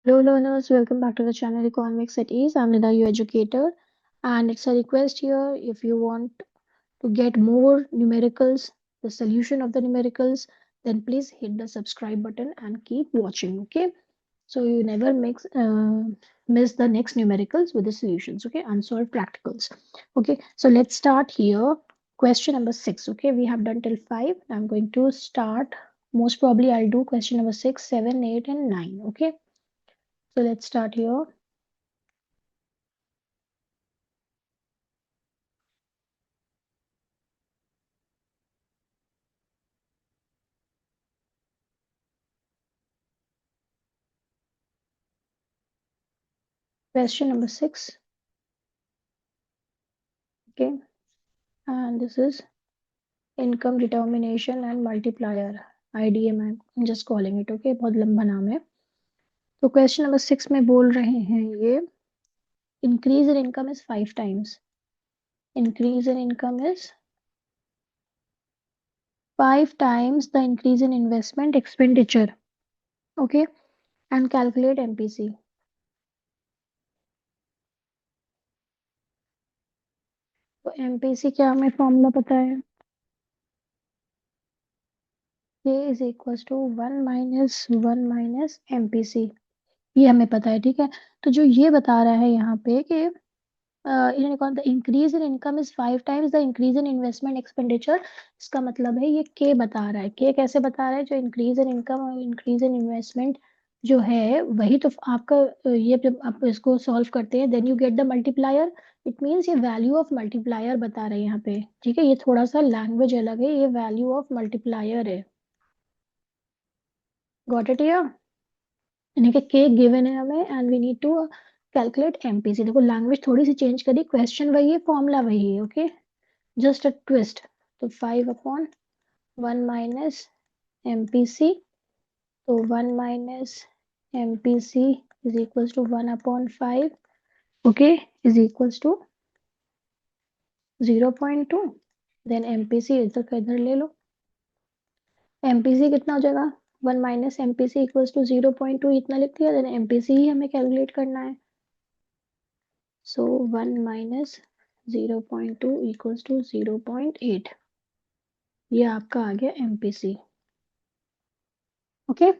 Hello learners, welcome back to the channel Economics at Ease. I'm Nida, your educator, and it's a request here if you want to get more numericals, the solution of the numericals, then please hit the subscribe button and keep watching, okay? So you never miss the next numericals with the solutions, okay? Unsolved practicals. Okay, so let's start here. Question number 6, okay? We have done till 5. I'm going to start. Most probably I'll do question number 6, 7, 8, and 9, okay? So let's start here. Question number 6. Okay, and this is income determination and multiplier, IDM I'm just calling it. Okay, बहुत लंबा नाम है. तो question number 6 में बोल रहे हैं ये increase in income is 5 times. Increase in income is 5 times the increase in investment expenditure. Okay, and calculate MPC. तो MPC क्या हमें फॉर्मूला पता है? K is equals to 1 minus MPC. ये हमें पता है, ठीक है. तो जो ये बता रहा है यहाँ पे कि the increase in income is 5 times the increase in investment expenditure. इसका मतलब है ये के बता रहा है. के कैसे बता रहा है? जो इंक्रीज इन इनकम और इंक्रीज इन इन्वेस्टमेंट जो है वही तो आपका ये जब आप इसको सॉल्व करते हैं then you get the multiplier. It means ये वैल्यू ऑफ मल्टीप्लायर बता रहे हैं यहाँ पे, ठीक है. ये थोड़ा सा लैंग्वेज अलग है, ये वैल्यू ऑफ मल्टीप्लायर है. Got it? यानी कि के गिवन है हमें and we need to calculate MPC. देखो लैंग्वेज थोड़ी सी चेंज करी, क्वेश्चन वही है, फॉर्मूला वही है. Okay, just a twist. तो 5/1 माइनस एमपीसी. तो 1 minus MPC is equals to 1/5. Okay, is equals to 0.2. Then MPC इधर का इधर ले लो. एमपीसी कितना हो जाएगा? 1 माइनस एमपीसी इक्वल्स टू 0.2 इतना लिख दिया. देन एमपीसी ही हमें कैलकुलेट करना है. So 1 minus 0.2 equals to 0.8. ये आपका आ गया MPC. ओके,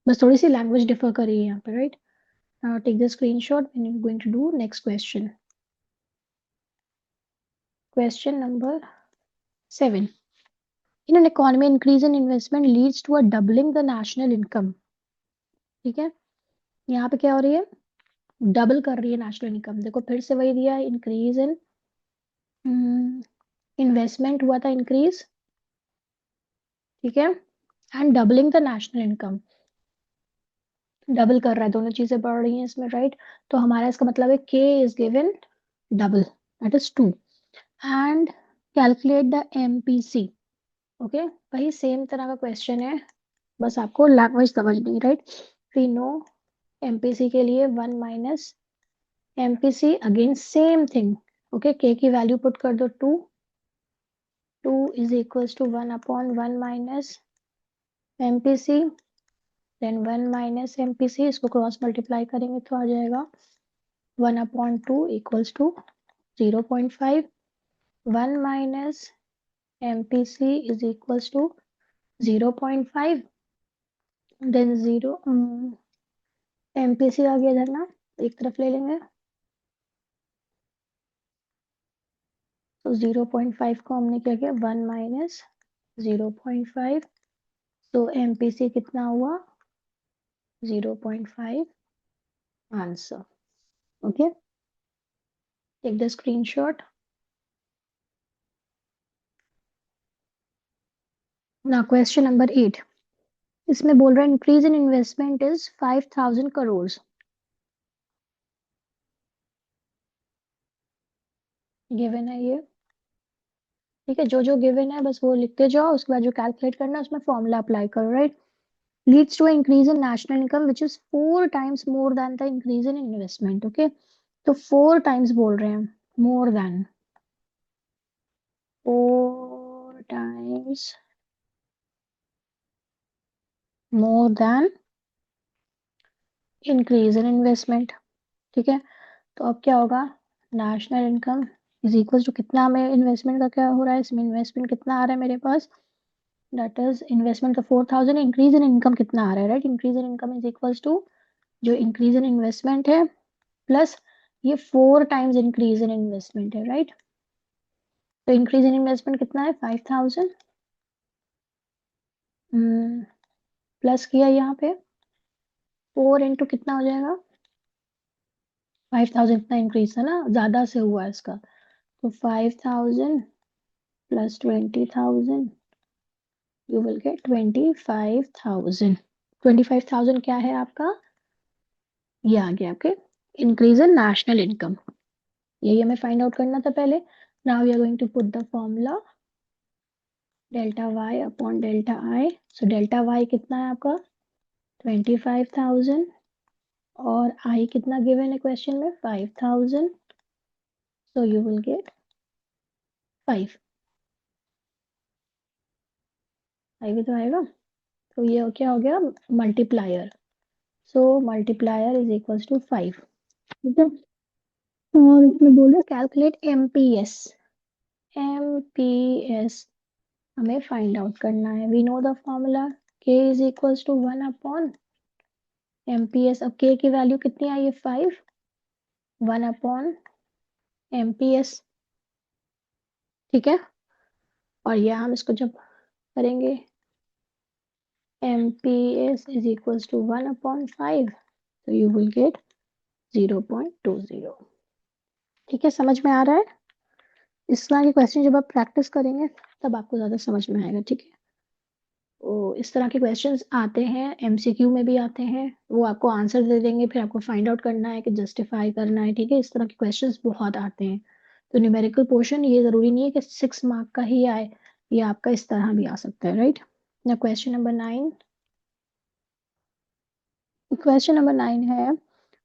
बस थोड़ी सी लैंग्वेज डिफर कर रही है यहाँ पे, right. Now take the screenshot when you going to do next question. Question number 7. In an economy, increase in investment leads to a doubling the national income. ठीक है, यहाँ पे क्या हो रही है? डबल कर रही है नेशनल इनकम. देखो फिर से वही दिया है, इंक्रीज इन इन्वेस्टमेंट हुआ था इंक्रीज, ठीक है, and doubling the national income. Double कर रहा है, दोनों चीजें बढ़ रही हैं इसमें, राइट. तो हमारा इसका मतलब है के is given double, that is 2. And calculate the MPC. Okay, वही सेम तरह का क्वेश्चन है, बस आपको लैंग्वेज समझनी, राइट. वी नो एमपीसी के लिए 1 minus MPC, again same thing. Okay, K की वैल्यू पुट कर दो 2. 2 is equals to 1/1 minus MPC. Then 1 minus MPC, इसको क्रॉस मल्टीप्लाई करेंगे तो आ जाएगा 1/2 equals to 0.5. 1 minus MPC is equals to 0.5. Then 0 MPC आ गया इधर ना, एक तरफ ले लेंगे. तो 0.5 को हमने क्या किया? 1 माइनस 0.5. तो MPC कितना हुआ? 0.5. Answer. Okay, take the screenshot. ना क्वेश्चन नंबर 8. इसमें बोल रहा है increase in investment is 5,000 crore. Given है ये, ठीक है. जो जो गिवन है बस वो लिखते जाओ, उसके बाद जो कैलकुलेट करना है उसमें फॉर्मूला अप्लाई करो, right. Leads to increase in national income which is 4 times more than the increase in investment. Okay, तो 4 टाइम्स बोल रहे हैं, more than 4 times more than increase in investment, ठीक है। तो अब क्या होगा, national income is equal to कितना, हमें इन्वेस्टमेंट का क्या हो रहा है, इसमें इन्वेस्टमेंट कितना आ रहा है मेरे पास, दैट इज इन्वेस्टमेंट का 4000, इंक्रीज इन इनकम कितना आ रहा है, right, increase in income is equals to जो इंक्रीज इन इन्वेस्टमेंट है प्लस ये 4 टाइम्स इंक्रीज इन इन्वेस्टमेंट है, राइट। तो इंक्रीज इन इन्वेस्टमेंट कितना है 5000, प्लस किया यहाँ पे 4 इंटू कितना हो जाएगा, 5000 इतना इंक्रीज था ना, ज्यादा से हुआ है इसका, तो 5000 प्लस 20000 यू विल गेट 25000। 25000 क्या है आपका, ये आ गया आपके इंक्रीज इन नेशनल इनकम, यही हमें फाइंड आउट करना था पहले। Now we are going to put the formula delta Y upon delta I. So delta Y कितना है आपका 25000 और आई कितना गिवन है क्वेश्चन में 5000, so you will get 5, I भी तो आएगा। तो ये क्या हो गया multiplier, so multiplier is equals to 5, ठीक है। और इसमें बोले कैलकुलेट एमपीएस, एमपीएस हमें फाइंड आउट करना है, we know the formula k is equals to 1 upon MPS. अब k की वैल्यू कितनी आई है 5, 1 अपॉन एमपीएस, ठीक है। और यह हम इसको जब करेंगे MPS is equals to 1 upon 5, तो यू विल गेट 0.20, ठीक है, समझ में आ रहा है। इस तरह के क्वेश्चन जब आप प्रैक्टिस करेंगे तब आपको ज्यादा समझ में आएगा, ठीक है। तो इस तरह के क्वेश्चंस आते हैं, एमसीक्यू में भी आते हैं, वो आपको आंसर दे देंगे, फिर आपको फाइंड आउट करना है कि जस्टिफाई करना है, ठीक है। इस तरह के क्वेश्चंस बहुत आते हैं। तो न्यूमेरिकल पोर्शन ये जरूरी नहीं है कि 6 मार्क का ही आए, ये आपका इस तरह भी आ सकता है, राइट। ना क्वेश्चन नंबर 9, क्वेश्चन नंबर 9 है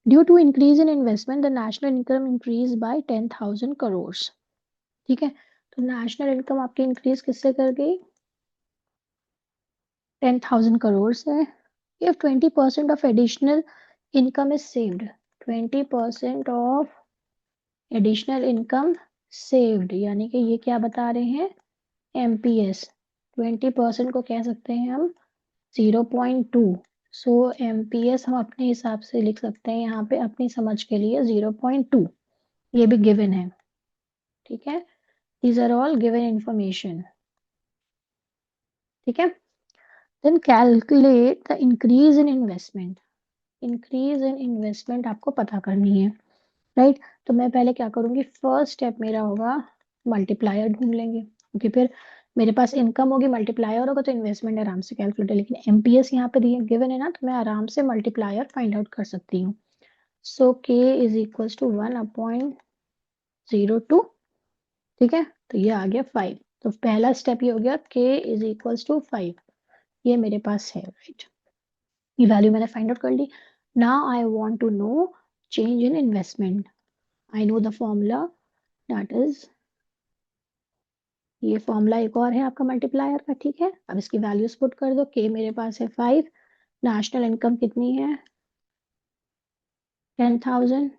due to increase in investment the national income increase by 10,000 crore, ठीक है। तो नेशनल इनकम आपकी इंक्रीज किससे कर गई 10,000 करोड़ से। if 20% of additional income is saved, 20% of additional income saved यानी कि ये क्या बता रहे हैं एमपीएस, 20% को कह सकते हैं हम 0.2, सो एमपीएस हम अपने हिसाब से लिख सकते हैं यहाँ पे अपनी समझ के लिए 0.2, ये भी गिवन है, ठीक है। These are all given information, ठीक है। Then calculate the increase in investment, increase in investment आपको पता करनी है, राइट। तो मैं पहले क्या करूंगी, फर्स्ट स्टेप मेरा होगा मल्टीप्लायर ढूंढ लेंगे, क्योंकि फिर मेरे पास इनकम होगी मल्टीप्लायर होगा तो इन्वेस्टमेंट आराम से कैलकुलेट है, लेकिन एमपीएस यहाँ पे दिए गिवन है ना, तो मैं आराम से मल्टीप्लायर फाइंड आउट कर सकती हूँ। सो के इज इक्वल्स टू 1/02, ठीक है। तो ये आ गया 5, तो पहला स्टेप ये हो गया के इज इक्वल्स टू 5, ये मेरे पास है, राइट। ये वैल्यू मैंने फाइंड आउट कर ली। Now I want to know change in investment, I know the formula that is, ये फॉर्मूला एक और है आपका मल्टीप्लायर का, ठीक है। अब इसकी वैल्यूज पुट कर दो, के मेरे पास है 5, नेशनल इनकम कितनी है 10,000,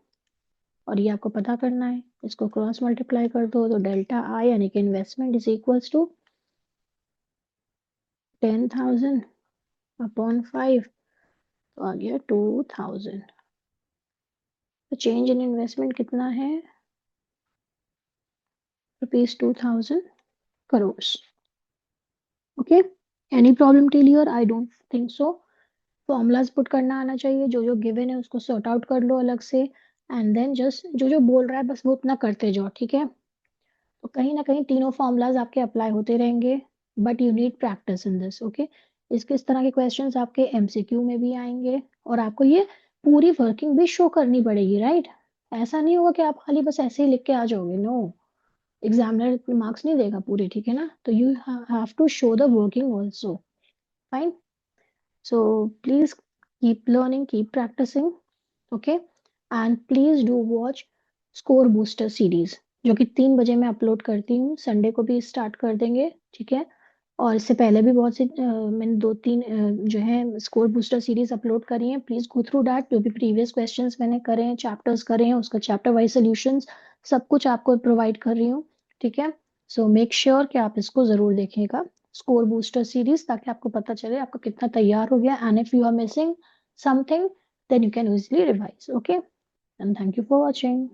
और ये आपको पता करना है, इसको क्रॉस मल्टीप्लाई कर दो तो डेल्टा आई यानी कि investment is equals to 10,000 upon 5, तो आ गया 2,000। तो चेंज इन इन्वेस्टमेंट कितना है ₹2,000 crore, okay. Any problem till here, I don't think so. Formulas put करना आना चाहिए, जो जो गिवन है उसको सॉर्ट आउट कर लो अलग से, एंड देन जस्ट जो जो बोल रहा है बस वो उतना करते जाओ, ठीक है। तो कहीं ना कहीं तीनों फॉर्मूलाज आपके अप्लाई होते रहेंगे, but you need practice in this, okay. इसके इस तरह के क्वेश्चंस आपके एमसीक्यू में भी आएंगे, और आपको ये पूरी वर्किंग भी शो करनी पड़ेगी, राइट। ऐसा नहीं होगा कि आप खाली बस ऐसे ही लिख के आ जाओगे, नो, एग्जामिनर मार्क्स नहीं देगा पूरे, ठीक है ना। तो you have to show the working also, fine. So please keep learning, keep practicing, okay? And please do watch Score Booster series, जो कि 3 बजे मैं अपलोड करती हूँ, संडे को भी स्टार्ट कर देंगे, ठीक है। और इससे पहले भी बहुत सी मैंने 2-3 जो है स्कोर बूस्टर सीरीज अपलोड करी हैं, प्लीज गो थ्रू दैट। जो भी प्रीवियस क्वेश्चंस मैंने करे हैं, चैप्टर्स करे हैं, उसका चैप्टर वाइज सोल्यूशंस सब कुछ आपको प्रोवाइड कर रही हूँ। ठीक है, सो मेक श्योर कि आप इसको जरूर देखिएगा, स्कोर बूस्टर सीरीज, ताकि आपको पता चले आपका कितना तैयार हो गया। And if you are missing something, then you can easily revise. Okay, and thank you for watching.